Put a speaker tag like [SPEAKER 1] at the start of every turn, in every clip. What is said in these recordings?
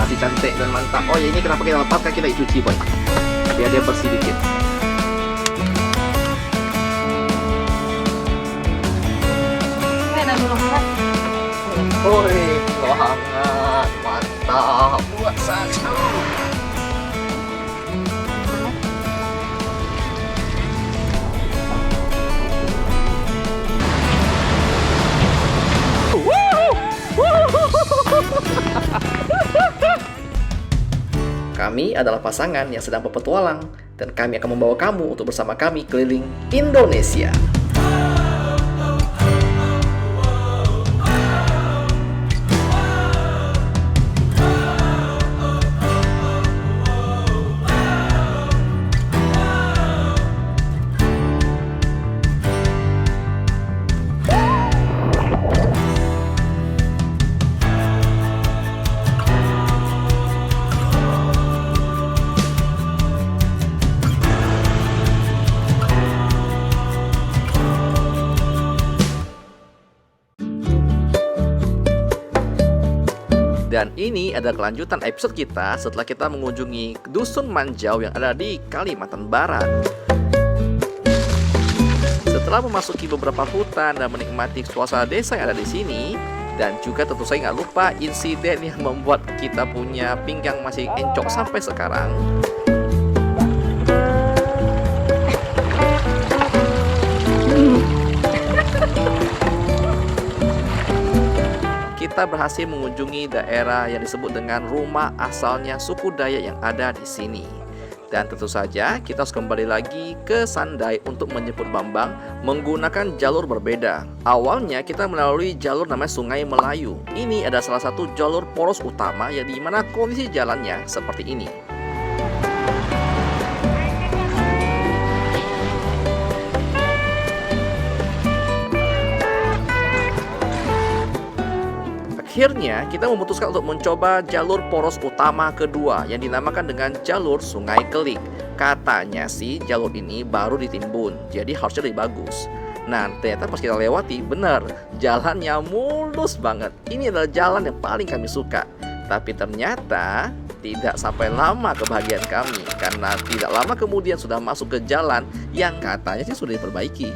[SPEAKER 1] masih cantik dan mantap. Oh ya, ini kenapa kita lepaskan, kita cuci boy, biar dia bersih dikit. Woi, hangat, mantap, buat saja. Kami adalah pasangan yang sedang berpetualang, dan kami akan membawa kamu untuk bersama kami keliling Indonesia. Dan ini adalah kelanjutan episode kita setelah kita mengunjungi Dusun Manjau yang ada di Kalimantan Barat. Setelah memasuki beberapa hutan dan menikmati suasana desa yang ada di sini, dan juga tentu saja nggak lupa insiden yang membuat kita punya pinggang masih encok sampai sekarang. Kita berhasil mengunjungi daerah yang disebut dengan rumah asalnya suku Dayak yang ada di sini. Dan tentu saja kita harus kembali lagi ke Sandai untuk menjemput Bambang menggunakan jalur berbeda. Awalnya kita melalui jalur namanya Sungai Melayu. Ini adalah salah satu jalur poros utama yang dimana kondisi jalannya seperti ini. Akhirnya kita memutuskan untuk mencoba jalur poros utama kedua yang dinamakan dengan jalur Sungai Kelik. Katanya sih jalur ini baru ditimbun, jadi harusnya lebih bagus. Nah, ternyata pas kita lewati, benar, jalannya mulus banget. Ini adalah jalan yang paling kami suka. Tapi ternyata tidak sampai lama kebahagiaan kami, karena tidak lama kemudian sudah masuk ke jalan yang katanya sih sudah diperbaiki.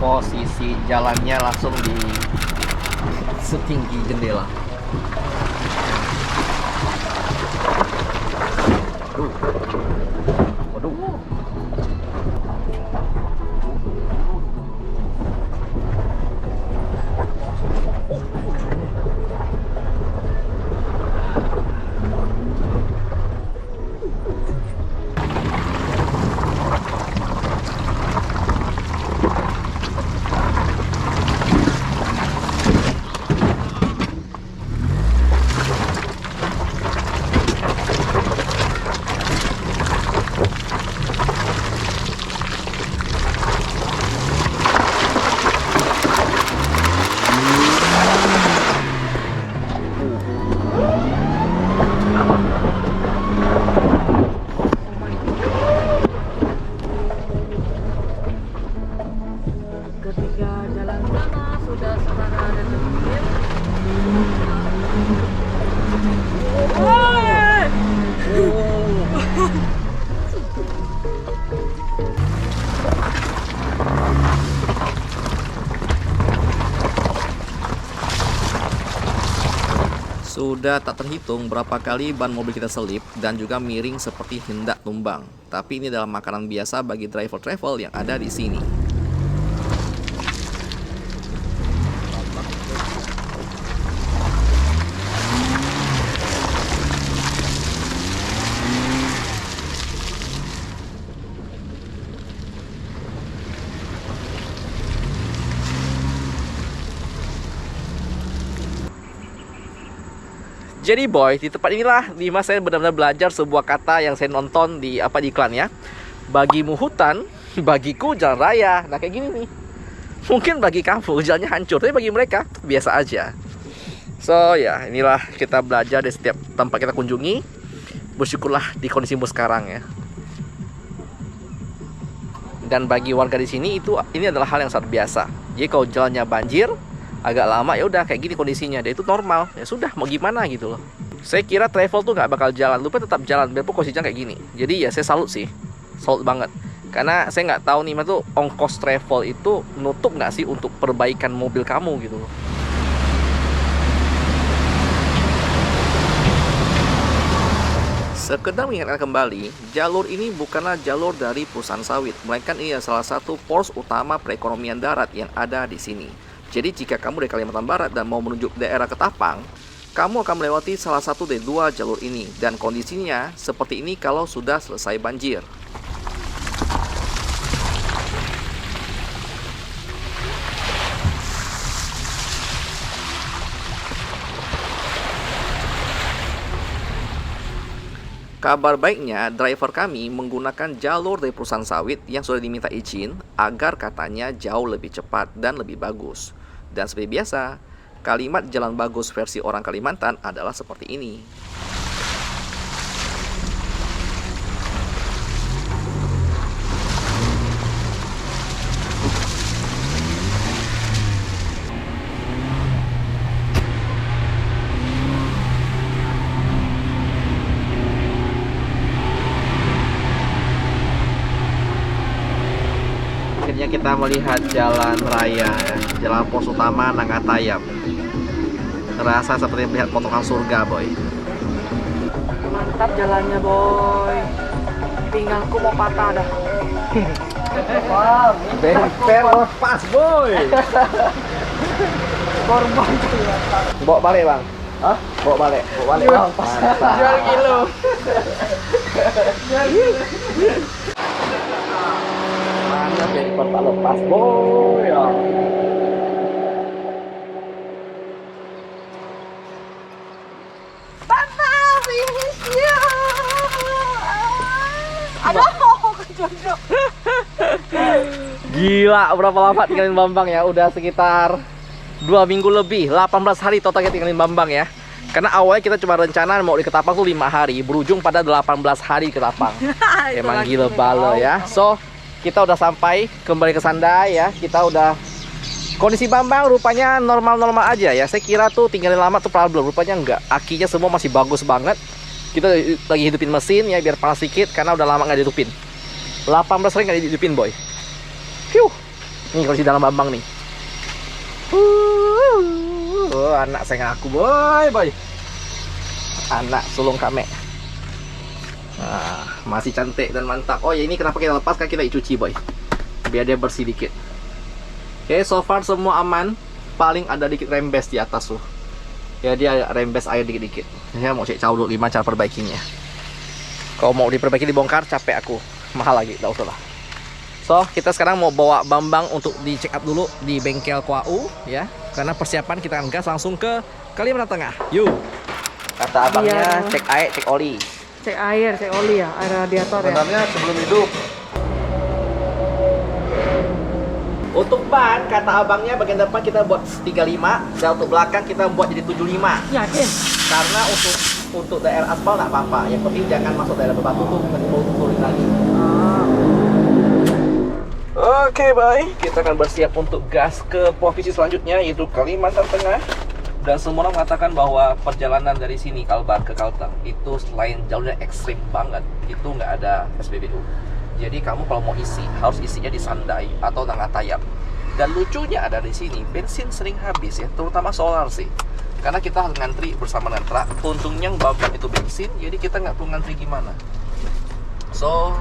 [SPEAKER 1] Posisi jalannya langsung di setinggi jendela. Waduh. Sudah tak terhitung berapa kali ban mobil kita selip dan juga miring seperti hendak tumbang. Tapi ini adalah makanan biasa bagi driver travel yang ada di sini. Jadi boy, di tempat inilah Dimas saya benar-benar belajar sebuah kata yang saya nonton di iklan ya. Bagimu hutan, bagiku jalan raya. Nah kayak gini nih. Mungkin bagi kamu jalannya hancur, tapi bagi mereka biasa aja. So ya, inilah kita belajar di setiap tempat kita kunjungi. Bersyukurlah di kondisimu sekarang ya. Dan bagi warga di sini ini adalah hal yang sangat biasa. Jadi kalau jalannya banjir agak lama, ya udah kayak gini kondisinya, dan itu normal. Ya sudah, mau gimana gitu loh. Saya kira travel tuh nggak bakal jalan, lupa tetap jalan biarpun kondisinya kayak gini. Jadi ya saya salut sih, salut banget. Karena saya nggak tahu nih, tuh ongkos travel itu nutup nggak sih untuk perbaikan mobil kamu gitu loh. Sekedar mengingatkan kembali, jalur ini bukanlah jalur dari perusahaan sawit, melainkan ini adalah salah satu poros utama perekonomian darat yang ada di sini. Jadi jika kamu dari Kalimantan Barat dan mau menuju daerah Ketapang, kamu akan melewati salah satu dari dua jalur ini, dan kondisinya seperti ini kalau sudah selesai banjir. Kabar baiknya, driver kami menggunakan jalur dari perusahaan sawit yang sudah diminta izin agar katanya jauh lebih cepat dan lebih bagus. Dan seperti biasa, kalimat jalan bagus versi orang Kalimantan adalah seperti ini. Akhirnya kita melihat jalan raya ya, jalan pos utama Nangatayam. Terasa seperti melihat potongan surga boy.
[SPEAKER 2] Mantap jalannya boy, pinggangku mau patah dah. Wow,
[SPEAKER 1] bemper lepas boy.
[SPEAKER 2] Korban.
[SPEAKER 1] Bawa balik bang. Hah? Bawa balik bang.
[SPEAKER 2] Jual kilo.
[SPEAKER 1] Mana bemper tak lepas boy ya. Gila, berapa lama tinggalin Bambang ya? Udah sekitar 2 minggu lebih, 18 hari totalnya tinggalin Bambang ya. Karena awalnya kita cuma rencana mau di Ketapang tuh 5 hari, berujung pada 18 hari di Ketapang. Emang gila bala ya. So, kita udah sampai kembali ke Sandai ya. Kita udah kondisi Bambang rupanya normal-normal aja ya. Saya kira tuh tinggalin lama tuh problem, rupanya enggak. Akinya semua masih bagus banget. Kita lagi hidupin mesin ya biar panas sedikit karena udah lama nggak dihidupin. 18 hari nggak dihidupin boy. Piuh. Nih kondisi dalam Bambang nih. Anak saya ngaku boy. Anak sulung kame. Nah, masih cantik dan mantap. Oh ya, ini kenapa kita lepas, kan kita cuci boy, biar dia bersih dikit. Oke, so far semua aman. Paling ada dikit rembes di atas tuh. Ya dia rembes air dikit-dikit. Saya mau cek tahu dulu gimana cara perbaikinya. Kalau mau diperbaiki dibongkar capek aku, mahal lagi, tak usah lah. So kita sekarang mau bawa Bambang untuk di check up dulu di bengkel KUA ya. Karena persiapan kita akan gas langsung ke Kalimantan Tengah. Yuk. Kata abangnya cek air, cek oli.
[SPEAKER 2] Cek air, cek oli ya, air radiator ya.
[SPEAKER 1] Sebenarnya sebelum hidup. Untuk ban, kata abangnya bagian depan kita buat 35, dan untuk belakang kita buat jadi 75.
[SPEAKER 2] Yakin?
[SPEAKER 1] Karena untuk daerah aspal nggak apa-apa, yang penting jangan masuk daerah bebatu tuh, nanti mau turun lagi. Oke, baik. Kita akan bersiap untuk gas ke provinsi selanjutnya, yaitu Kalimantan Tengah. Dan semua orang mengatakan bahwa perjalanan dari sini Kalbar ke Kalteng itu selain jalurnya ekstrim banget, itu nggak ada SPBU. Jadi kamu kalau mau isi, harus isinya di Sandai atau Nangatayam. Dan lucunya ada di sini, bensin sering habis ya, terutama solar sih. Karena kita harus ngantri bersama dengan truk. Untungnya Bambang itu bensin, jadi kita nggak perlu ngantri gimana. So,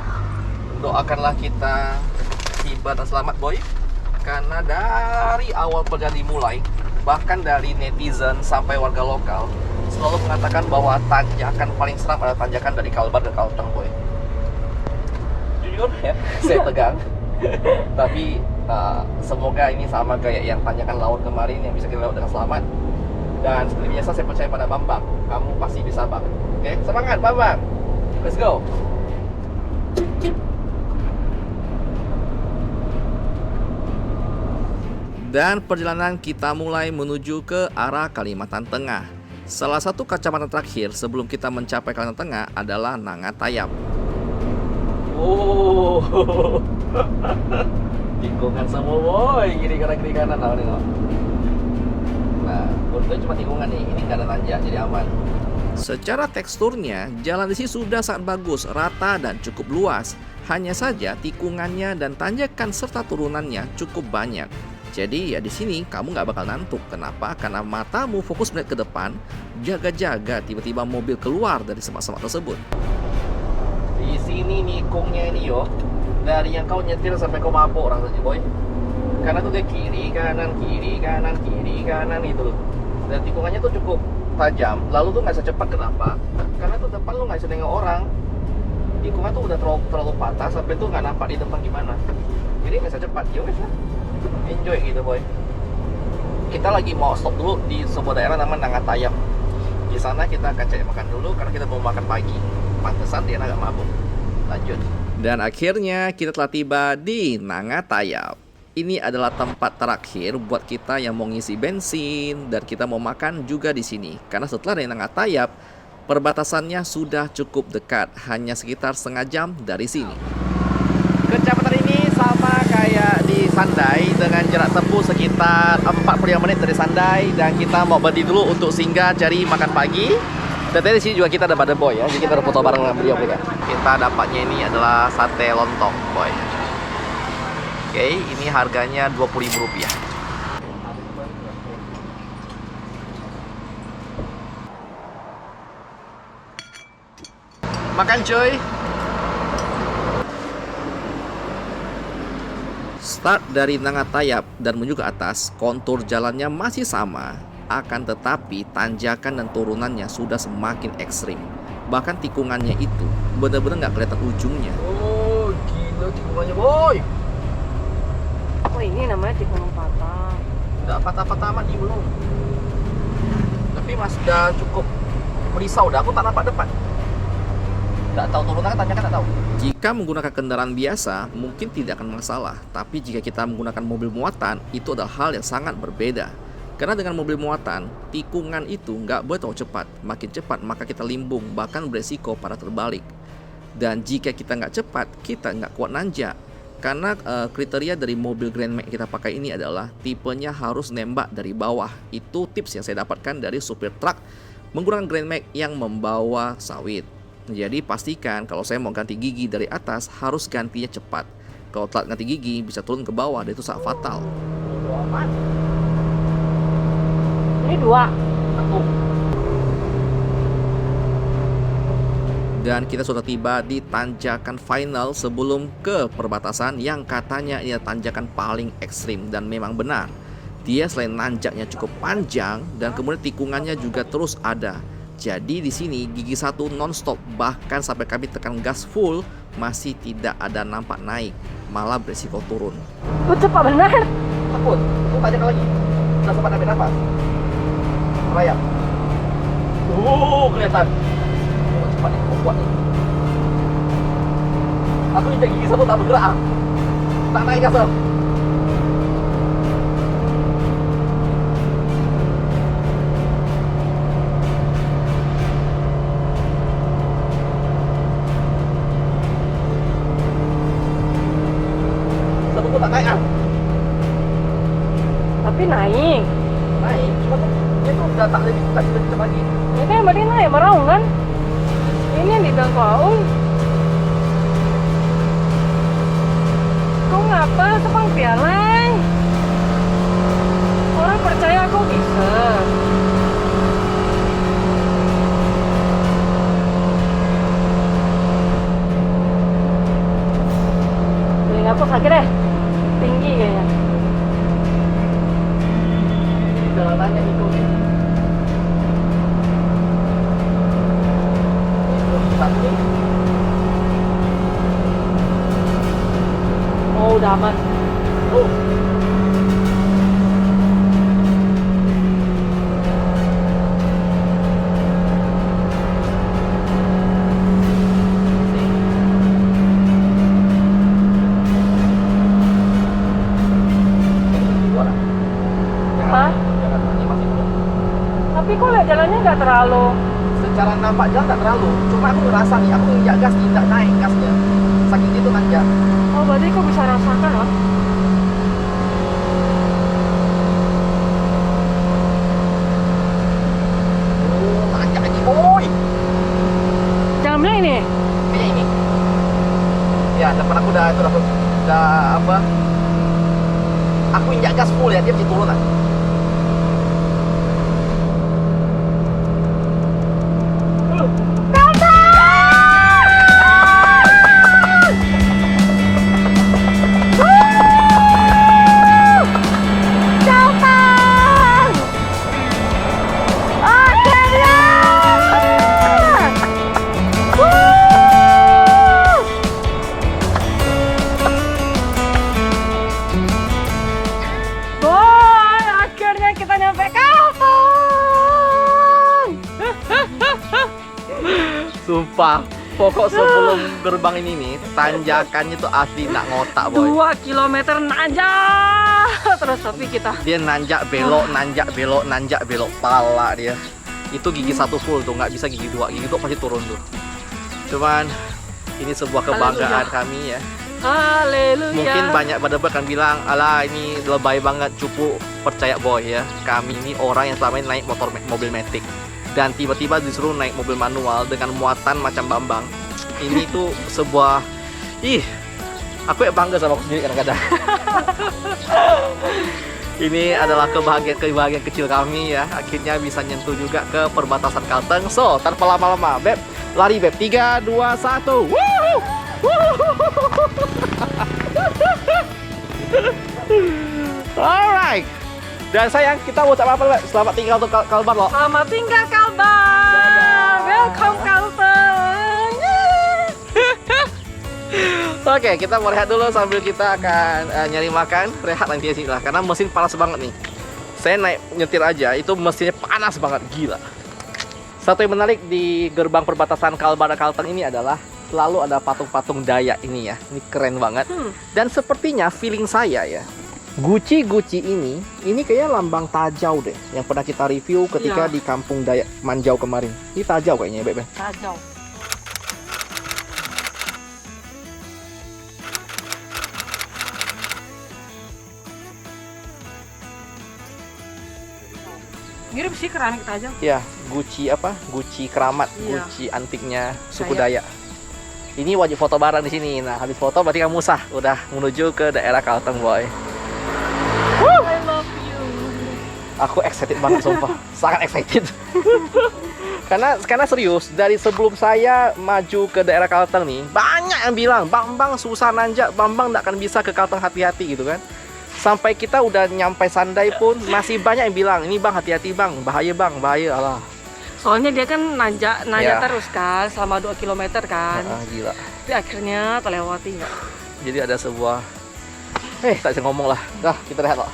[SPEAKER 1] doakanlah kita tiba dan selamat boy. Karena dari awal perjalanan dimulai, bahkan dari netizen sampai warga lokal selalu mengatakan bahwa tanjakan paling seram adalah tanjakan dari Kalbar ke Kalteng boy. Jujur ya, saya tegang. Tapi semoga ini sama kayak yang tanjakan laut kemarin yang bisa kita lewat dengan selamat. Dan seperti biasa saya percaya pada Bambang. Kamu pasti bisa Bang. Oke, semangat Bambang. Let's go. Dan perjalanan kita mulai menuju ke arah Kalimantan Tengah. Salah satu kecamatan terakhir sebelum kita mencapai Kalimantan Tengah adalah Nangatayap. Oh, tikungan semua boy, kiri kanan lah tengok. Nah, untungnya cuma tikungan nih, ini nggak ada nanjak jadi aman. Secara teksturnya, jalan di sini sudah sangat bagus, rata dan cukup luas. Hanya saja tikungannya dan tanjakan serta turunannya cukup banyak. Jadi ya di sini kamu nggak bakal ngantuk. Kenapa? Karena matamu fokus melihat ke depan, jaga-jaga tiba-tiba mobil keluar dari semak-semak tersebut. Di sini nikungnya ini yo, dari yang kau nyetir sampai kau mabuk rasanya boy. Karena tuh dia kiri kanan gitu. Dan tikungannya tuh cukup tajam. Lalu tuh nggak secepat, kenapa? Karena tuh depan lu nggak bisa nengok orang. Tikungan tuh udah terlalu patah sampai tuh nggak nampak di depan gimana. Jadi nggak secepat. Ya wes lah. Enjoy gitu boy. Kita lagi mau stop dulu di sebuah daerah namanya Nangatayap. Di sana kita akan cari makan dulu karena kita mau makan pagi. Pantesan dia agak mabuk. Lanjut. Dan akhirnya kita telah tiba di Nangatayap. Ini adalah tempat terakhir buat kita yang mau ngisi bensin dan kita mau makan juga di sini. Karena setelah dari Nangatayap, perbatasannya sudah cukup dekat, hanya sekitar setengah jam dari sini. Kecamatan ini sama kayak di Sandai dengan jarak tempuh sekitar 45 menit dari Sandai, dan kita mau berhenti dulu untuk singgah cari makan pagi. Dan tadi di sini juga kita ada pada boy ya, jadi kita ada foto bareng dengan beliau juga. Kita dapatnya ini adalah sate lontong boy. Oke, ini harganya Rp20.000. Makan cuy. Start dari Nangatayap dan menuju ke atas, kontur jalannya masih sama, akan tetapi tanjakan dan turunannya sudah semakin ekstrim. Bahkan tikungannya itu benar-benar nggak kelihatan ujungnya. Oh, gila tikungannya boy.
[SPEAKER 2] Oh ini namanya tikungan patah.
[SPEAKER 1] Nggak patah-patah amat nih belum. Tapi mas udah cukup merisau dah, aku tak nampak depan. Nggak tahu turunan, tanjakan nggak tahu. Jika menggunakan kendaraan biasa, mungkin tidak akan masalah. Tapi jika kita menggunakan mobil muatan, itu adalah hal yang sangat berbeda. Karena dengan mobil muatan, tikungan itu nggak boleh terlalu cepat. Makin cepat, maka kita limbung, bahkan beresiko pada terbalik. Dan jika kita nggak cepat, kita nggak kuat nanjak. Karena kriteria dari mobil Grand Max kita pakai ini adalah tipenya harus nembak dari bawah. Itu tips yang saya dapatkan dari supir truk menggunakan Grand Max yang membawa sawit. Jadi pastikan kalau saya mau ganti gigi dari atas harus gantinya cepat. Kalau telat ganti gigi bisa turun ke bawah dan itu sangat fatal.
[SPEAKER 2] Ini 2.
[SPEAKER 1] 1. Dan kita sudah tiba di tanjakan final sebelum ke perbatasan yang katanya ini tanjakan paling ekstrim, dan memang benar. Dia selain nanjaknya cukup panjang dan kemudian tikungannya juga terus ada. Jadi di sini gigi 1 non-stop, bahkan sampai kami tekan gas full masih tidak ada nampak naik, malah berisiko turun.
[SPEAKER 2] Cepat benar.
[SPEAKER 1] Takut, aku tanjakan lagi. Udah sempat ambil nafas. Rayap. Kelihatan. Cepat nih, kuat nih. Aku injak gigi 1 tak bergerak. Tak naik gas. Tak naik.
[SPEAKER 2] Tapi naik.
[SPEAKER 1] Cuma tuh dia tuh udah tak lebih cepat lagi.
[SPEAKER 2] Ini yang berarti naik meraung kan? Ini yang dibilang kau. Kau ngapa sepang pialai? Orang percaya aku bisa. Telingaku sakit deh. Tinggi kayaknya.
[SPEAKER 1] Jalanannya itu nih.
[SPEAKER 2] Oh udah aman. nggak terlalu.
[SPEAKER 1] Secara nampak jalan nggak terlalu, cuma aku ngerasa nih, aku injak gas tidak naik gasnya, saking itu nanjak.
[SPEAKER 2] Oh, berarti kok bisa rasakan loh.
[SPEAKER 1] Oh, nanjak lagi, boy.
[SPEAKER 2] Jangan bilang ini.
[SPEAKER 1] Kayaknya ini. Ya, depan aku udah apa? Aku injak gas full ya, dia mesti turun lah.
[SPEAKER 2] Boy, akhirnya kita nyampe kampung.
[SPEAKER 1] Sumpah, pokok sebelum gerbang ini nih, tanjakannya tuh asli nak ngotak, boy.
[SPEAKER 2] 2 kilometer nanjak terus, tapi kita
[SPEAKER 1] Dia nanjak belok, nanjak belok, nanjak belok, pala dia. Itu gigi satu full tuh, nggak bisa gigi dua pasti turun tuh. Cuman ini sebuah kebanggaan kami ya.
[SPEAKER 2] haleluya.
[SPEAKER 1] Mungkin banyak pada akan bilang, alah ini lebay banget, cupu. Percaya boy ya, kami ini orang yang selama ini naik mobil matic dan tiba-tiba disuruh naik mobil manual dengan muatan macam Bambang. Ini tuh sebuah, aku ya bangga sama aku sendiri kadang-kadang. Ini adalah kebahagiaan kecil kami ya, akhirnya bisa nyentuh juga ke perbatasan Kalteng. So, tanpa lama-lama, Beb, lari Beb, 3, 2, 1. Woohoo! Alright. Dan sayang, kita mau ucap apa, Beb? Selamat tinggal untuk Kalbar loh.
[SPEAKER 2] Selamat tinggal Kalbar. Welcome Kalteng.
[SPEAKER 1] Oke, kita mau rehat dulu sambil kita akan nyari makan. Rehat nanti sini lah, karena mesin panas banget nih. Saya naik nyetir aja, itu mesinnya panas banget, gila. Satu yang menarik di gerbang perbatasan Kalbar dan Kalteng ini adalah selalu ada patung-patung Dayak ini ya. Ini keren banget. Dan sepertinya feeling saya ya, Guci ini kayaknya lambang Tajau deh, yang pernah kita review ketika di kampung Dayak Manjau kemarin. Ini Tajau kayaknya, Beb.
[SPEAKER 2] Tajau. Mirip sih keramik Tajau.
[SPEAKER 1] Ya, Guci apa? Guci keramat,
[SPEAKER 2] Iya.
[SPEAKER 1] Guci antiknya suku Dayak. Ini wajib foto bareng di sini. Nah, habis foto berarti kamu sah, udah menuju ke daerah Kalteng, boy.
[SPEAKER 2] I love you.
[SPEAKER 1] Aku excited banget, sumpah. Sangat excited. karena serius, dari sebelum saya maju ke daerah Kalteng nih, banyak yang bilang, Bambang susah nanjak, Bambang nggak akan bisa ke Kalteng, hati-hati gitu kan. Sampai kita udah nyampe Sandai pun masih banyak yang bilang, ini Bang hati-hati Bang, bahaya Bang, bahaya Allah.
[SPEAKER 2] Soalnya dia kan nanjak
[SPEAKER 1] Ya.
[SPEAKER 2] terus kan selama 2 kilometer kan.
[SPEAKER 1] Gila.
[SPEAKER 2] Tapi akhirnya terlewati nggak?
[SPEAKER 1] Jadi ada sebuah, tak bisa ngomong lah. Dah, kita rehat lah.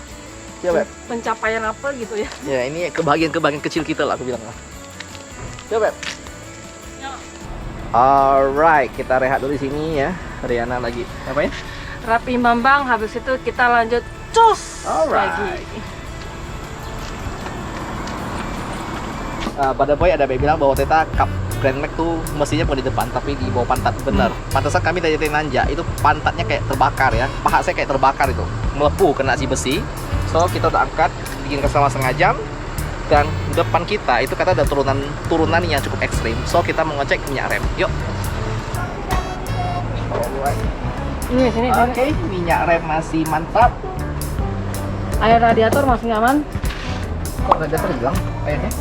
[SPEAKER 1] Ya, Beb.
[SPEAKER 2] Pencapaian apa gitu ya?
[SPEAKER 1] Ya, ini kebahagiaan kecil kita lah, aku bilang lah. Ya, Beb.
[SPEAKER 2] Ya.
[SPEAKER 1] Alright, kita rehat dulu di sini ya. Riana lagi ngapain?
[SPEAKER 2] Rapi Bambang, habis itu kita lanjut cus
[SPEAKER 1] Alright.
[SPEAKER 2] lagi.
[SPEAKER 1] Pada boy ada bilang bahwa ternyata Cup Grand Max tuh mestinya bukan di depan tapi di bawah pantat, bener. Pantesan kami dari nanjak itu pantatnya kayak terbakar ya, paha saya kayak terbakar itu, melepuh kena si besi. So kita udah angkat, bikin selama setengah jam, dan depan kita itu kata ada turunan yang cukup ekstrim. So kita mau ngecek minyak rem, yuk.
[SPEAKER 2] Ini sini.
[SPEAKER 1] Oke, minyak rem masih mantap.
[SPEAKER 2] Air radiator masih nyaman.
[SPEAKER 1] Kok radiator hilang airnya?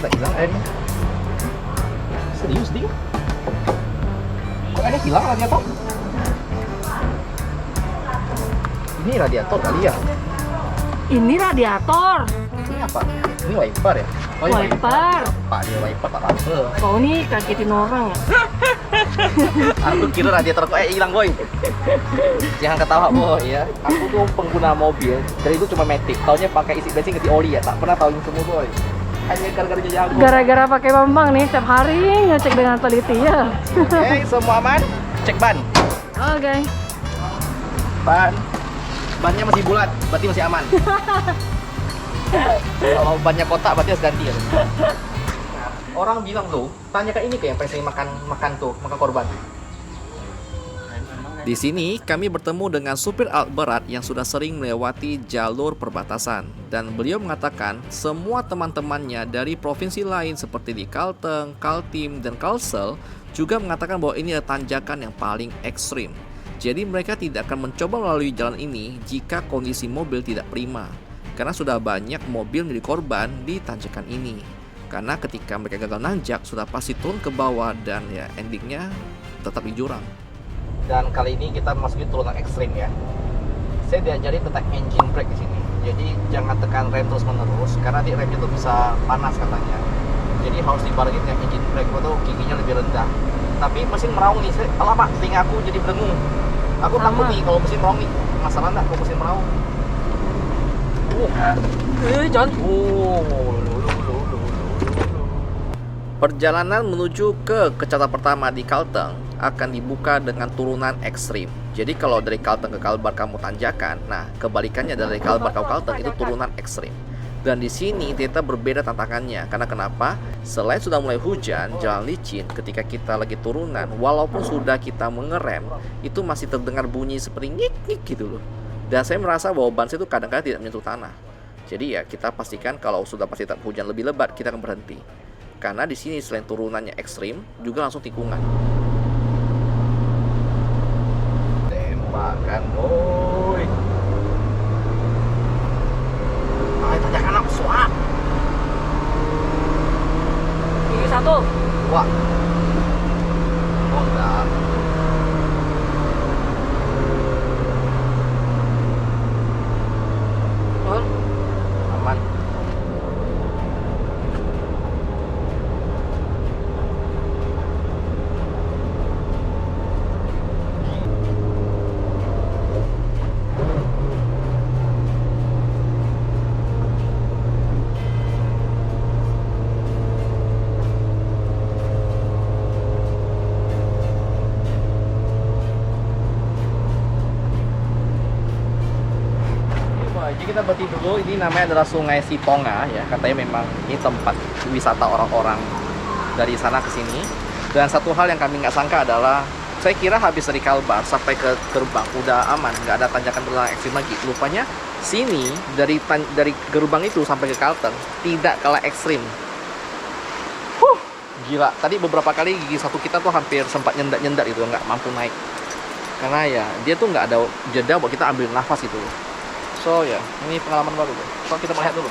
[SPEAKER 1] Nggak hilang airnya. Serius ding? Kok airnya hilang radiator? Ini radiator kali ya?
[SPEAKER 2] Ini radiator.
[SPEAKER 1] Ini apa? Ini wiper ya? Oh, ini
[SPEAKER 2] Wiper.
[SPEAKER 1] Pak, dia wiper tak apa?
[SPEAKER 2] Oh, ini kagetin orang ya?
[SPEAKER 1] Aku kira radiator kok hilang, boy. Jangan ketawa, boy ya. Aku tuh pengguna mobil, dari itu cuma matic. Taunya pakai isi bensin ganti oli ya, tak pernah tahu ini semua, boy. Hanya gara-gara dia jago.
[SPEAKER 2] Gara-gara pakai Bambang nih, setiap hari ngecek dengan teliti ya.
[SPEAKER 1] Oke, semua aman. Cek ban.
[SPEAKER 2] Oke.
[SPEAKER 1] Bannya masih bulat, berarti masih aman. Kalau bannya kotak berarti harus ganti ya. Nah, orang bilang tuh, tanyakan ini ke yang paling sering makan korban. Di sini kami bertemu dengan supir alat berat yang sudah sering melewati jalur perbatasan dan beliau mengatakan semua teman-temannya dari provinsi lain seperti di Kalteng, Kaltim, dan Kalsel juga mengatakan bahwa ini adalah tanjakan yang paling ekstrim. Jadi mereka tidak akan mencoba melalui jalan ini jika kondisi mobil tidak prima karena sudah banyak mobil menjadi korban di tanjakan ini. Karena ketika mereka gagal nanjak sudah pasti turun ke bawah dan ya endingnya tetap di jurang. Dan kali ini kita masukin turunan ekstrim ya. Saya diajari tentang engine brake di sini. Jadi jangan tekan rem terus menerus karena nanti remnya tuh bisa panas katanya. Jadi harus dibarengin dengan engine brake atau giginya lebih rendah. Tapi mesin meraung nih, alamak telinga aku jadi berdengung. Aku takut nih kalau mesin meraung nih. Masalah enggak kalau mesin meraung?
[SPEAKER 2] John.
[SPEAKER 1] Perjalanan menuju ke kecamatan pertama di Kalteng akan dibuka dengan turunan ekstrim. Jadi kalau dari Kalteng ke Kalbar kamu tanjakan, nah kebalikannya dari Kalbar ke Kalteng itu turunan ekstrim. Dan di sini ternyata berbeda tantangannya. Karena kenapa? Selain sudah mulai hujan, jalan licin, ketika kita lagi turunan, walaupun sudah kita mengerem, itu masih terdengar bunyi seperti ngik-ngik gitu loh. Dan saya merasa bahwa ban saya itu kadang-kadang tidak menyentuh tanah. Jadi ya kita pastikan kalau sudah pasti hujan lebih lebat, kita akan berhenti. Karena di sini selain turunannya ekstrim, juga langsung tikungan. Tembakan, boy. Ayo tanjakan aku suap.
[SPEAKER 2] Gigi satu.
[SPEAKER 1] Wah. Oh enggak.
[SPEAKER 2] John.
[SPEAKER 1] Aman. Jadi kita berhenti dulu, ini namanya adalah Sungai Sitonga ya, katanya memang ini tempat wisata orang-orang dari sana ke sini. Dan satu hal yang kami nggak sangka adalah, saya kira habis dari Kalbar sampai ke gerbang udah aman, nggak ada tanjakan turunan ekstrim lagi. Rupanya sini dari gerbang itu sampai ke Kalteng tidak kalah ekstrim. Gila, tadi beberapa kali gigi satu kita tuh hampir sempat nyendat gitu, nggak mampu naik. Karena ya dia tuh nggak ada jeda buat kita ambil nafas gitu. So ya, ini pengalaman baru. So kita melihat dulu.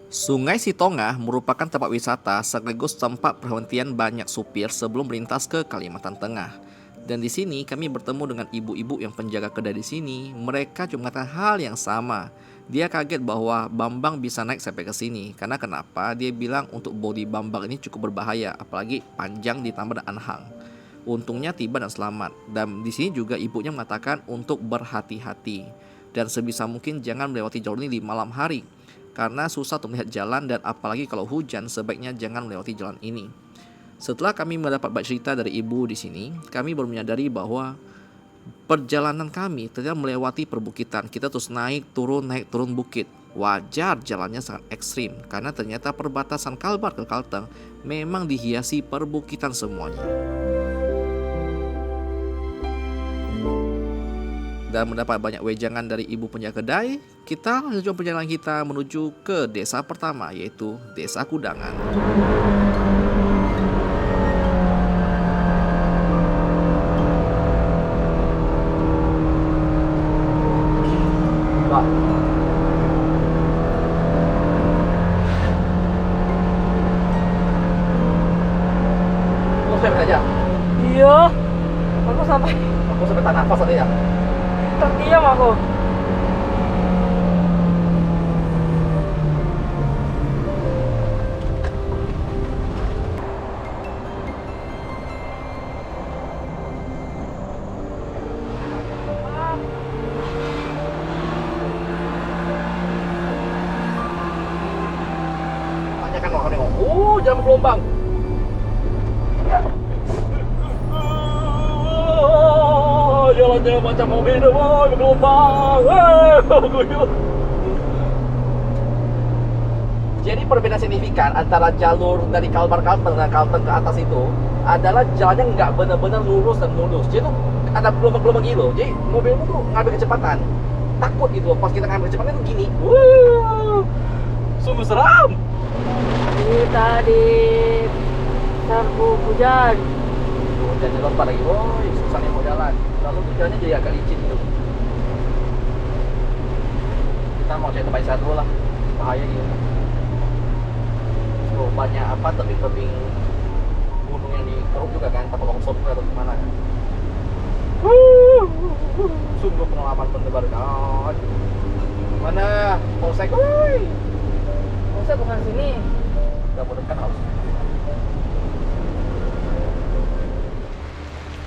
[SPEAKER 1] Sungai Sitonga merupakan tempat wisata sekaligus tempat perhentian banyak supir sebelum melintas ke Kalimantan Tengah. Dan di sini kami bertemu dengan ibu-ibu yang penjaga kedai di sini. Mereka cuma mengatakan hal yang sama. Dia kaget bahwa Bambang bisa naik sampai ke sini. Karena kenapa? Dia bilang untuk bodi Bambang ini cukup berbahaya, apalagi panjang ditambah dengan anhang. Untungnya tiba dan selamat. Dan di sini juga ibunya mengatakan untuk berhati-hati dan sebisa mungkin jangan melewati jalur ini di malam hari karena susah untuk melihat jalan dan apalagi kalau hujan sebaiknya jangan melewati jalan ini. Setelah kami mendapat banyak cerita dari ibu di sini, kami baru menyadari bahwa perjalanan kami ternyata melewati perbukitan. Kita terus naik turun bukit. Wajar jalannya sangat ekstrim karena ternyata perbatasan Kalbar ke Kalteng memang dihiasi perbukitan semuanya. Dan mendapat banyak wejangan dari ibu penjaga kedai, kita lanjutkan perjalanan kita menuju ke desa pertama, yaitu Desa Kudangan. Aja.
[SPEAKER 2] Iya. Aku sampai
[SPEAKER 1] tak nafas tadi ya.
[SPEAKER 2] terdiam aku.
[SPEAKER 1] Tanyakan mau nengok. Jalan gelombang. Jalan Jalannya macam mobil itu, boy, bergelombang. Guyur. Jadi perbedaan signifikan antara jalur dari Kalbar-Kalbar dan Kalteng ke atas itu adalah jalannya nggak benar-benar lurus dan mulus. Jadi tuh ada gelombang-gelombang gitu. Jadi mobilmu tuh ngambil kecepatan. Takut gitu pas kita ngambil kecepatan itu gini. Sungguh seram.
[SPEAKER 2] Kita di serbu hujan.
[SPEAKER 1] Hujannya lebat lagi, boy. Susah nih mau jalan. Lalu tuh jalannya jadi agak licin gitu. Kita mau cari tempat istirahat dulu lah. Bahaya gitu. Tuh banyak apa tebing-tebing gunung yang dikeruk juga kan, atau longsor atau gimana kan. Sungguh pengalaman mendebarkan. Mana polsek? Woi.
[SPEAKER 2] Masa bukan sini?
[SPEAKER 1] Udah mau dekat harus.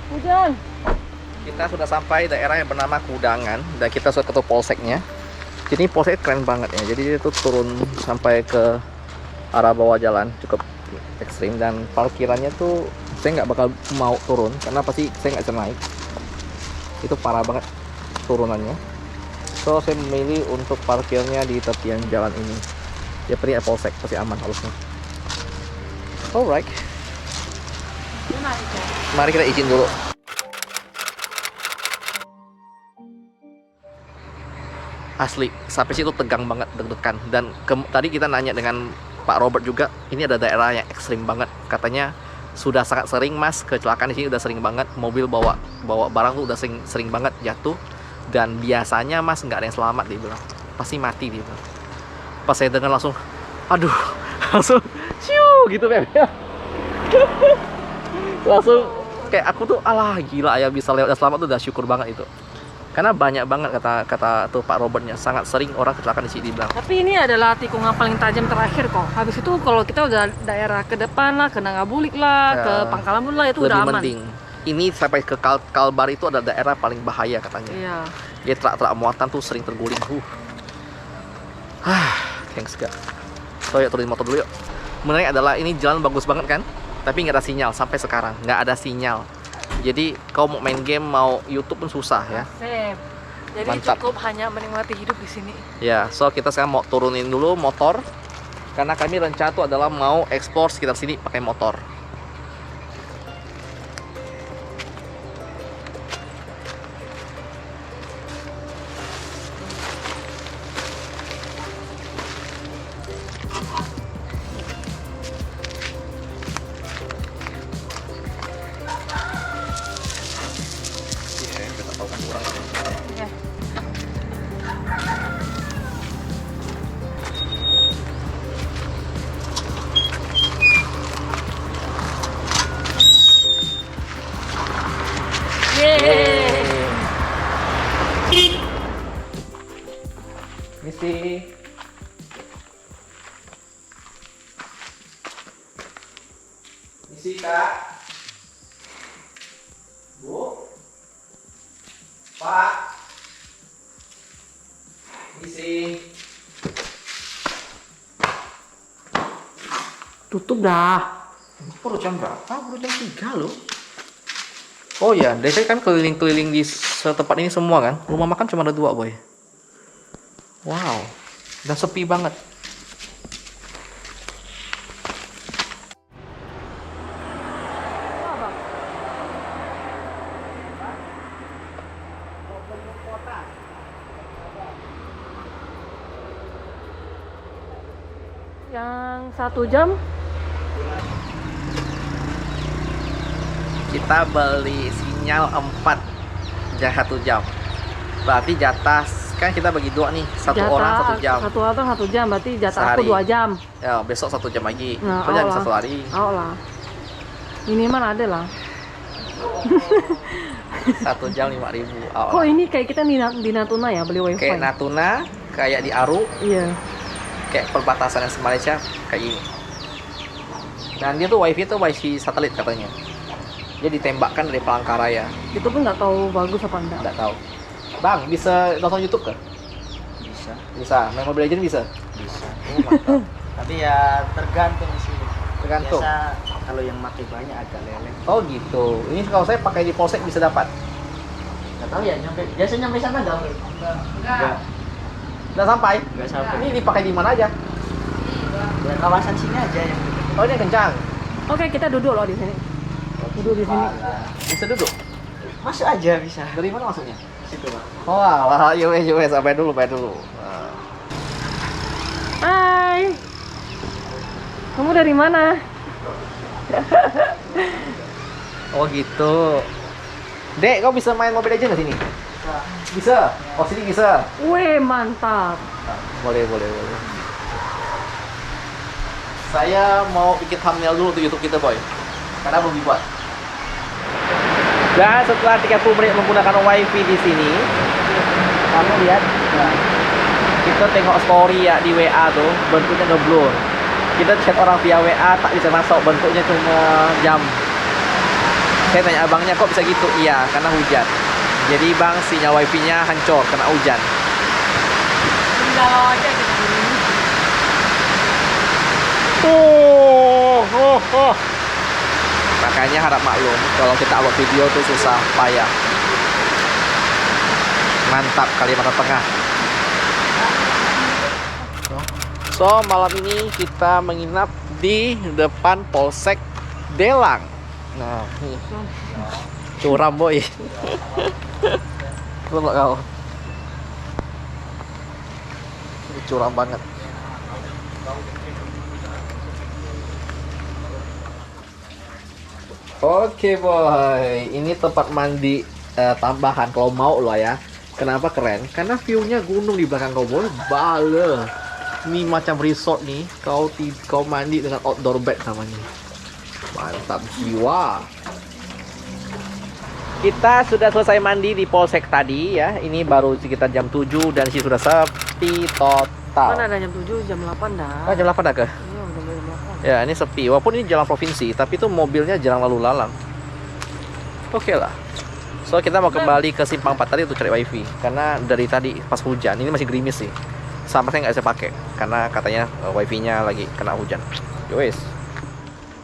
[SPEAKER 2] Hujan.
[SPEAKER 1] Kita sudah sampai daerah yang bernama Kudangan dan kita sudah ketemu polseknya. Jadi polsek keren banget ya. Jadi itu turun sampai ke arah bawah jalan cukup ekstrim dan parkirannya tuh saya nggak bakal mau turun karena pasti saya nggak bisa naik. Itu parah banget turunannya. So saya memilih untuk parkirnya di tepian jalan ini. Ya pergi polsek pasti aman harusnya. Alright. Mari kita izin dulu. Asli sampai situ tegang banget, deg-degan. Dan tadi kita nanya dengan Pak Robert juga, ini ada daerah yang ekstrim banget. Katanya sudah sangat sering mas kecelakaan di sini, udah sering banget mobil bawa barang tuh udah sering banget jatuh. Dan biasanya mas nggak ada yang selamat dia bilang, pasti mati dia bilang. Pas saya dengar langsung, aduh, langsung ciu gitu Beb. Langsung kayak aku tuh alah gila ya bisa lewat dan selamat tuh udah syukur banget itu. Karena banyak banget kata tuh Pak Robertnya, sangat sering orang kecelakaan di sini bilang.
[SPEAKER 2] Tapi ini adalah tikungan paling tajam terakhir kok. Habis itu kalau kita udah daerah ke depan lah, ke Nangabulik lah,
[SPEAKER 1] Ya,
[SPEAKER 2] ke Pangkalan Bun lah itu
[SPEAKER 1] lebih
[SPEAKER 2] udah aman.
[SPEAKER 1] mending. Ini sampai ke Kalbar itu ada daerah paling bahaya katanya.
[SPEAKER 2] Iya.
[SPEAKER 1] Jadi truk-truk muatan tuh sering terguling. Thanks God. So ya turunin motor dulu yuk. Menarik adalah ini jalan bagus banget kan, tapi nggak ada sinyal sampai sekarang, nggak ada sinyal. Jadi kau mau main game, mau YouTube pun susah ya.
[SPEAKER 2] Sip. Jadi
[SPEAKER 1] Mantap.
[SPEAKER 2] cukup hanya menikmati hidup di sini.
[SPEAKER 1] Ya, so kita sekarang mau turunin dulu motor karena kami rencana tuh adalah mau explore sekitar sini pakai motor. Kita tahu kan kurang.
[SPEAKER 2] Oke. Yeay.
[SPEAKER 1] Misi. Misi Kak. Bu. Pak. Misi.
[SPEAKER 2] Tutup dah.
[SPEAKER 1] Baru jam berapa? Baru jam 3 loh. Oh ya, dari kan keliling-keliling di setempat ini semua kan. Rumah makan cuma ada 2 boy. Wow, dan sepi banget.
[SPEAKER 2] Yang 1 jam.
[SPEAKER 1] Kita beli sinyal 4 1 jam. Berarti jatah kan kita bagi 2 nih, satu orang 1 jam.
[SPEAKER 2] Satu orang 1 jam, berarti jatah
[SPEAKER 1] Sehari.
[SPEAKER 2] aku 2 jam.
[SPEAKER 1] Ya, besok 1 jam lagi.
[SPEAKER 2] Nah,
[SPEAKER 1] Kau jangan
[SPEAKER 2] Allah.
[SPEAKER 1] 1 hari.
[SPEAKER 2] Oh lah. Minimal ada lah.
[SPEAKER 1] 1 jam 5.000. Oh.
[SPEAKER 2] Kok ini kayak kita di Natuna ya beli wifi?
[SPEAKER 1] Kayak Natuna, kayak di Aru,
[SPEAKER 2] Iya.
[SPEAKER 1] kayak perbatasan yang Malaysia kayak ini. Dan dia tuh wifi tuh wifi satelit katanya. Dia ditembakkan dari Palangkaraya.
[SPEAKER 2] Itu pun nggak tahu bagus apa enggak.
[SPEAKER 1] Nggak tahu. Bang, bisa nonton YouTube kah?
[SPEAKER 3] Bisa,
[SPEAKER 1] Bisa. Main Mobile Legends bisa?
[SPEAKER 3] bisa.
[SPEAKER 1] Oh, mantap.
[SPEAKER 3] Tapi ya tergantung sih.
[SPEAKER 1] Tergantung.
[SPEAKER 3] Biasa kalau yang mati banyak agak leleh.
[SPEAKER 1] Oh gitu. Ini kalau saya pakai di polsek bisa dapat. Nggak tahu ya, biasanya nyampe sana nggak?
[SPEAKER 2] Enggak.
[SPEAKER 1] Nggak sampai?
[SPEAKER 3] Nggak sampai.
[SPEAKER 1] Ini dipakai di mana aja?
[SPEAKER 3] Ya kawasan sini aja yang
[SPEAKER 1] Oh ini yang kencang.
[SPEAKER 2] Oke, kita duduk loh di sini. Duduk di sini.
[SPEAKER 1] Bisa duduk?
[SPEAKER 3] masuk aja bisa.
[SPEAKER 1] Dari mana masuknya?
[SPEAKER 3] Situ Pak.
[SPEAKER 1] Oh alah, yowes, sampai dulu. Nah.
[SPEAKER 2] Hai. Kamu dari mana?
[SPEAKER 1] Oh gitu. Dek, kau bisa main Mobile Legends nggak sini? Bisa. Oh sini bisa.
[SPEAKER 2] Weh, mantap.
[SPEAKER 1] Boleh. Saya mau bikin thumbnail dulu untuk YouTube kita, Boy. Karena belum dibuat. Dan setelah 30 menit menggunakan WiFi di sini, kamu lihat, nah, kita tengok story ya di WA tuh, bentuknya ngeblur. Kita chat orang via WA tak bisa masuk, bentuknya cuma jam. Saya tanya abangnya, kok bisa gitu? Iya, karena hujan. Jadi bang, sinyal WiFi-nya hancur kena hujan.
[SPEAKER 2] Galau aja gitu.
[SPEAKER 1] Makanya harap maklum kalau kita upload video tuh susah payah. Mantap Kalimantan Tengah. So malam ini kita menginap di depan Polsek Delang. Nah, nih. Curam boy. Belum nggak kau? Ini curam banget. Oke boy, ini tempat mandi tambahan kalau mau lah ya. Kenapa keren? Karena view-nya gunung di belakang kau boy, bale. Ini macam resort nih, kau mandi dengan outdoor bed namanya. Mantap jiwa. Kita sudah selesai mandi di Polsek tadi ya. Ini baru sekitar jam 7 dan sih sudah sepi total.
[SPEAKER 2] Mana ada jam 7, jam 8 dah.
[SPEAKER 1] Ah, jam 8 dah ke?
[SPEAKER 2] Iya, udah jam 8.
[SPEAKER 1] Ya ini sepi, walaupun ini jalan provinsi, tapi itu mobilnya jarang lalu lalang. Oke lah. So kita mau kembali ke simpang 4 tadi untuk cari wifi. Karena dari tadi pas hujan, ini masih gerimis sih. Sampai saya nggak bisa pakai, karena katanya wifi-nya lagi kena hujan. Yowes.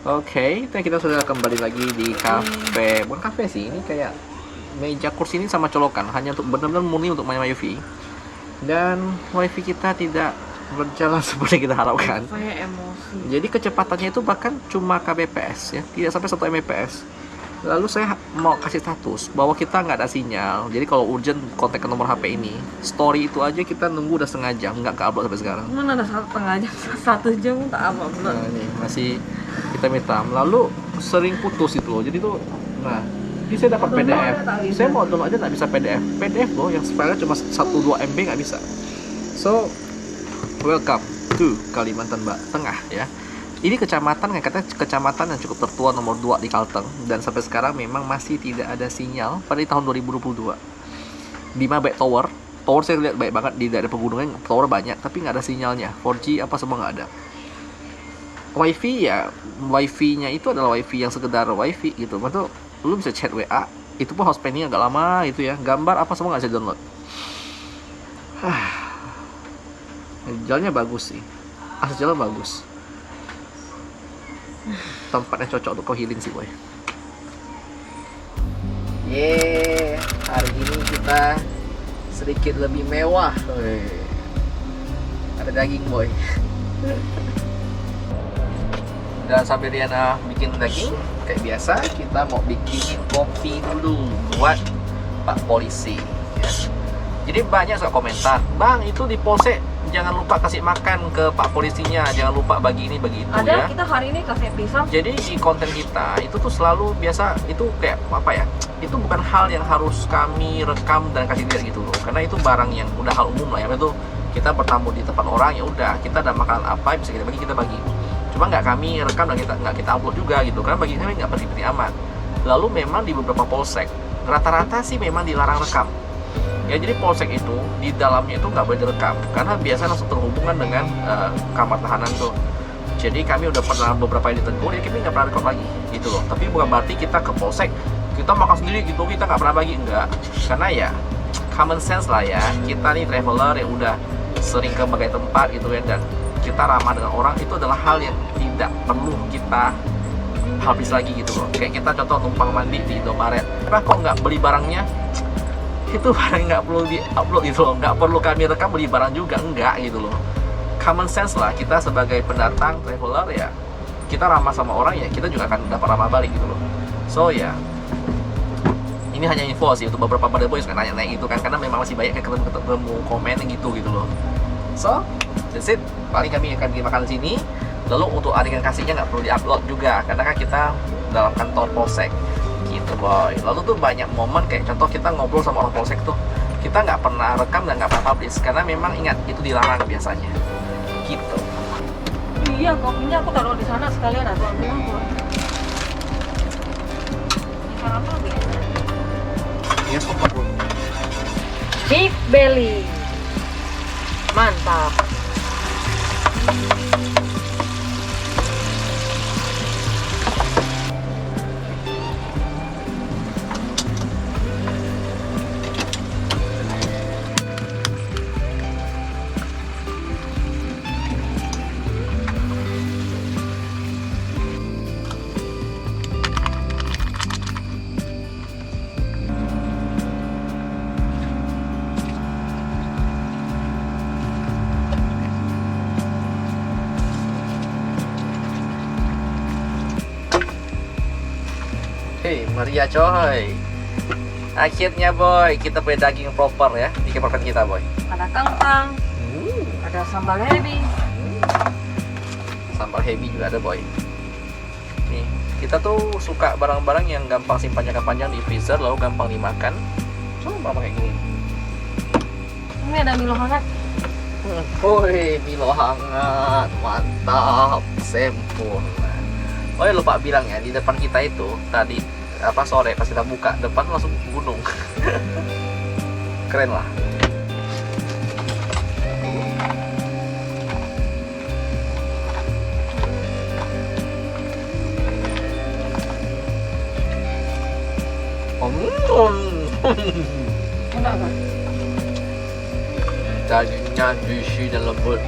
[SPEAKER 1] Oke, kita sudah kembali lagi di kafe. Bukan kafe sih, ini kayak meja kursi ini sama colokan, hanya untuk benar-benar murni untuk main wifi. Dan wifi kita tidak berjalan seperti kita harapkan.
[SPEAKER 2] Saya emosi.
[SPEAKER 1] Jadi kecepatannya itu bahkan cuma kbps ya, tidak sampai 1 mbps. Lalu saya mau kasih status bahwa kita nggak ada sinyal. Jadi kalau urgent kontak ke nomor HP ini. Story itu aja kita nunggu udah setengah jam, nggak ke-upload sampai sekarang.
[SPEAKER 2] Mana ada 1,5 jam, 1 jam tak apa belum.
[SPEAKER 1] Nah, ini masih hitam. Lalu sering putus itu loh. Jadi tuh, nah, ini saya dapat PDF. Saya mau download aja nggak bisa PDF. PDF loh yang filenya cuma 1-2 MB nggak bisa. So, welcome to Kalimantan Tengah ya. Ini kecamatan yang katanya kecamatan yang cukup tertua nomor 2 di Kalteng, dan sampai sekarang memang masih tidak ada sinyal pada tahun 2022. 5 baik tower saya lihat baik banget di daerah pegunungan, tower banyak tapi nggak ada sinyalnya. 4G apa semua nggak ada. Wifi-nya itu adalah wifi yang sekedar wifi gitu. Maksudnya lu bisa chat WA, itu pun house plan-nya agak lama itu ya. Gambar apa semua nggak bisa download. Jalannya bagus sih. Asal jalan bagus. Tempatnya cocok untuk kau healing sih boy. Hari ini kita sedikit lebih mewah. Ada daging boy. Dan sambil Riana bikin daging, kayak biasa kita mau bikin kopi dulu buat Pak Polisi ya. Jadi banyak suka komentar, bang itu di polsek jangan lupa kasih makan ke Pak Polisinya, jangan lupa bagi ini bagi itu
[SPEAKER 2] Ada
[SPEAKER 1] ya.
[SPEAKER 2] kita hari ini kasih pisang.
[SPEAKER 1] Jadi di konten kita itu tuh selalu biasa itu kayak apa ya? Itu bukan hal yang harus kami rekam dan kasih lihat gitu loh. Karena itu barang yang udah hal umum lah ya. Itu kita bertamu di tempat orang ya udah kita ada makanan apa yang bisa kita bagi. Cuma nggak kami rekam dan nggak kita upload juga gitu. Karena bagi kami nggak penting-penting amat. Lalu memang di beberapa polsek rata-rata sih memang dilarang rekam. Ya jadi polsek itu di dalamnya itu nggak boleh direkam karena biasanya langsung terhubungan dengan kamar tahanan tuh. Jadi kami udah pernah beberapa kali ditegur, jadi kami nggak pernah record lagi gitu loh. Tapi bukan berarti kita ke polsek kita makan sendiri gitu, kita nggak pernah bagi, enggak. Karena ya common sense lah ya, kita nih traveler yang udah sering ke berbagai tempat gitu ya, dan kita ramah dengan orang itu adalah hal yang tidak perlu kita habis lagi gitu loh. Kayak kita contoh numpang mandi di Indomaret, nah kok nggak beli barangnya itu barang nggak perlu di-upload gitu loh, nggak perlu kami rekam beli barang juga, enggak gitu loh. Common sense lah, kita sebagai pendatang traveler ya, kita ramah sama orang ya, kita juga akan dapat ramah balik gitu loh. So ya, ini hanya info sih untuk beberapa pada boys kan nanya-nanya gitu kan, karena memang masih banyak yang ketemu komen yang gitu loh. So that's it, paling kami akan makan di sini. Lalu untuk adegan kasihnya nggak perlu diupload juga, karena kan kita dalam kantor polsek gitu boy. Lalu tuh banyak momen kayak contoh kita ngobrol sama orang polsek tuh, kita nggak pernah rekam dan nggak pernah publish, karena memang ingat itu dilarang biasanya gitu.
[SPEAKER 2] Iya, kopinya aku taruh di sana sekalian atau bilang gua. Ini karamel biasa.
[SPEAKER 1] Iya, super bro.
[SPEAKER 2] Beef belly. Mantap.
[SPEAKER 1] Hei, Maria coy. Akhirnya boy, kita punya daging proper ya di keperkan kita boy.
[SPEAKER 2] Ada kentang, ada sambal heavy.
[SPEAKER 1] Sambal heavy juga ada boy. Nih, kita tuh suka barang-barang yang gampang simpan jangka panjang di freezer lalu gampang dimakan. Coba kayak gini.
[SPEAKER 2] Ini ada Milo hangat.
[SPEAKER 1] Woi, Milo hangat, mantap, sempurna. Oh ya lupa bilang ya, di depan kita itu tadi sore pas kita buka depan langsung gunung. Keren lah.
[SPEAKER 2] Enak kan?
[SPEAKER 1] Dagingnya juicy dan lembut.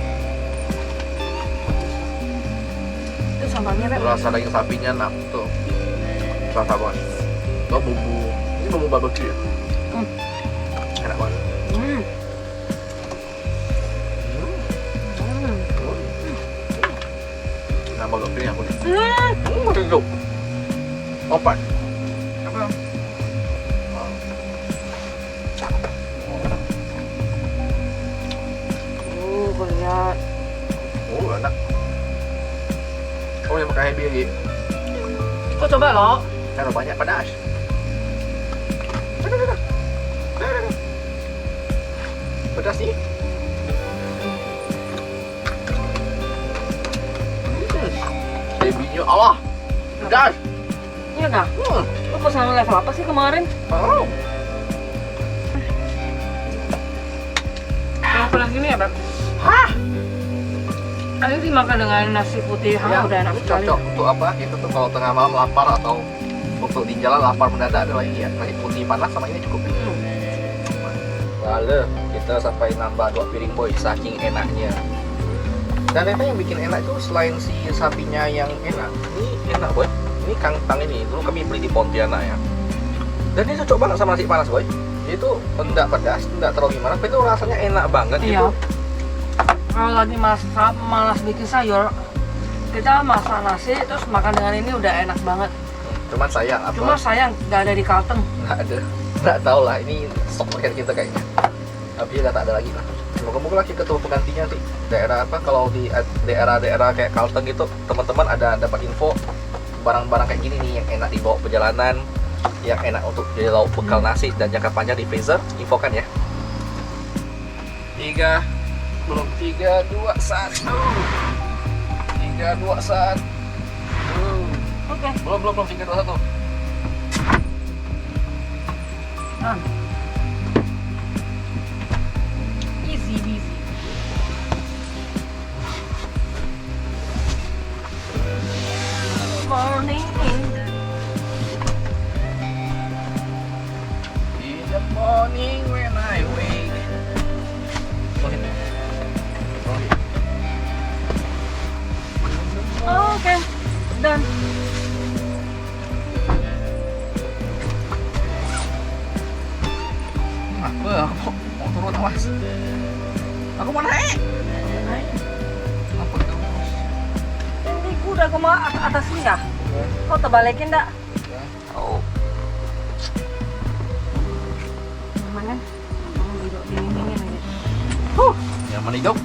[SPEAKER 2] Itu sambalnya Beb.
[SPEAKER 1] Rasa daging sapinya enak tuh. Rasa banget. Oh bumbu, ini bumbu barbecue ya? Enak banget. Nambah lebih aku nih. Hidup. Opat. Apa?
[SPEAKER 2] Gue lihat.
[SPEAKER 1] Oh enak. Oh yang pakai heavy lagi.
[SPEAKER 2] Kok coba lo?
[SPEAKER 1] Terlalu banyak pedas. Pedas nih. Heavy-nya Allah. Pedas.
[SPEAKER 2] Iya dah. Lo pesan level apa sih kemarin?
[SPEAKER 1] Oh.
[SPEAKER 2] Yang pedas gini ya Beb?
[SPEAKER 1] Hah?
[SPEAKER 2] Ini dimakan dengan nasi putih hangat udah enak sekali.
[SPEAKER 1] Cocok untuk apa? Itu tuh kalau tengah malam lapar atau untuk di jalan lapar mendadak ada lagi ya. Nasi putih panas sama ini cukup. Lalu kita sampai nambah 2 piring boy, saking enaknya. Dan ternyata yang bikin enak itu selain si sapinya yang enak, ini enak boy. Ini kangtang ini dulu kami beli di Pontianak ya. Dan ini cocok banget sama nasi panas boy. Itu enggak pedas, enggak terlalu gimana, tapi itu rasanya enak banget
[SPEAKER 2] Iya.
[SPEAKER 1] gitu.
[SPEAKER 2] Kalau lagi malas bikin sayur, kita masak nasi terus makan dengan ini udah enak banget.
[SPEAKER 1] Cuman sayang apa?
[SPEAKER 2] Cuma sayang nggak ada di Kalteng.
[SPEAKER 1] Nggak ada, nggak tahu lah, ini stok paket kita kayaknya. Tapi udah tak ada lagi lah. Semoga-moga lagi ketemu penggantinya nanti. Daerah apa, kalau di daerah-daerah kayak Kalteng gitu, teman-teman ada dapat info barang-barang kayak gini nih yang enak dibawa perjalanan, yang enak untuk jadi lauk bekal nasi dan jangka panjang di freezer, infokan ya. 3, 2, 1. 3, 2, 1.
[SPEAKER 2] Oke.
[SPEAKER 1] Belum 3, 2, 1.
[SPEAKER 2] Easy busy. Morning in
[SPEAKER 1] the morning when I wake.
[SPEAKER 2] Oke, done. aku mau atas sini ya? Kau terbalikin enggak?
[SPEAKER 1] Oh.
[SPEAKER 2] Mana? Duduk dingin-dingin aja.
[SPEAKER 1] Nyaman hidup.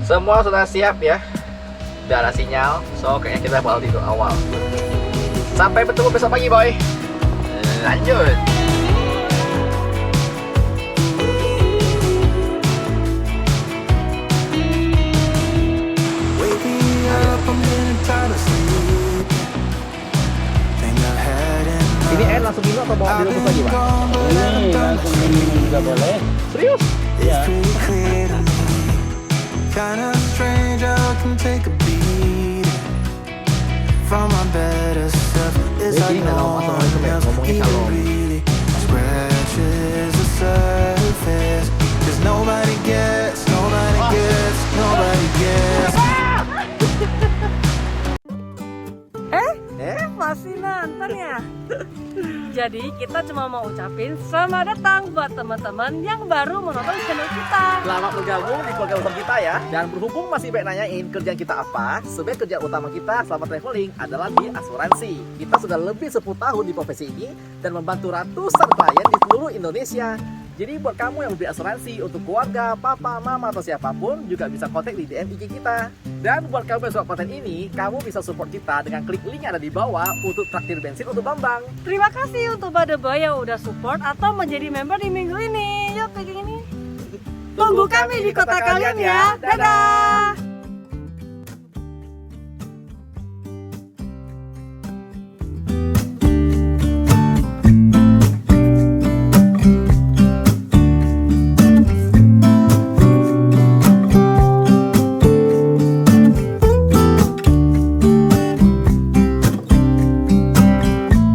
[SPEAKER 1] Semua sudah siap ya. Udah ada sinyal, so kayaknya kita bakal tidur awal. Sampai bertemu besok pagi, boy. Lanjut. Ini air langsung minum atau bawa direbus lagi, Pak?
[SPEAKER 4] Ini langsung minum juga boleh.
[SPEAKER 1] Serius?
[SPEAKER 4] Iya.
[SPEAKER 5] Kinda strange how I can take a beat from my better self. Is
[SPEAKER 1] Jadi nggak tahu Assalamualaikum ya, ngomongnya shalom.
[SPEAKER 5] really scratches the surface. 'Cause nobody gets, nobody gets, nobody gets.
[SPEAKER 2] Masih nonton ya? Jadi kita cuma mau ucapin selamat datang buat teman-teman yang baru menonton channel kita.
[SPEAKER 1] Selamat bergabung di keluarga besar kita ya. Dan berhubung masih banyak nanyain kerjaan kita apa, sebenarnya kerjaan utama kita selama traveling adalah di asuransi. Kita sudah lebih 10 tahun di profesi ini dan membantu ratusan klien di seluruh Indonesia. Jadi buat kamu yang membeli asuransi untuk keluarga, papa, mama, atau siapapun juga bisa kontak di DM IG kita. Dan buat kamu yang suka konten ini, kamu bisa support kita dengan klik link yang ada di bawah untuk traktir bensin untuk Bambang.
[SPEAKER 2] Terima kasih untuk Bade Boy yang udah support atau menjadi member di minggu ini. Yuk kayak gini. Tunggu kami di kota kalian ya. Dadah.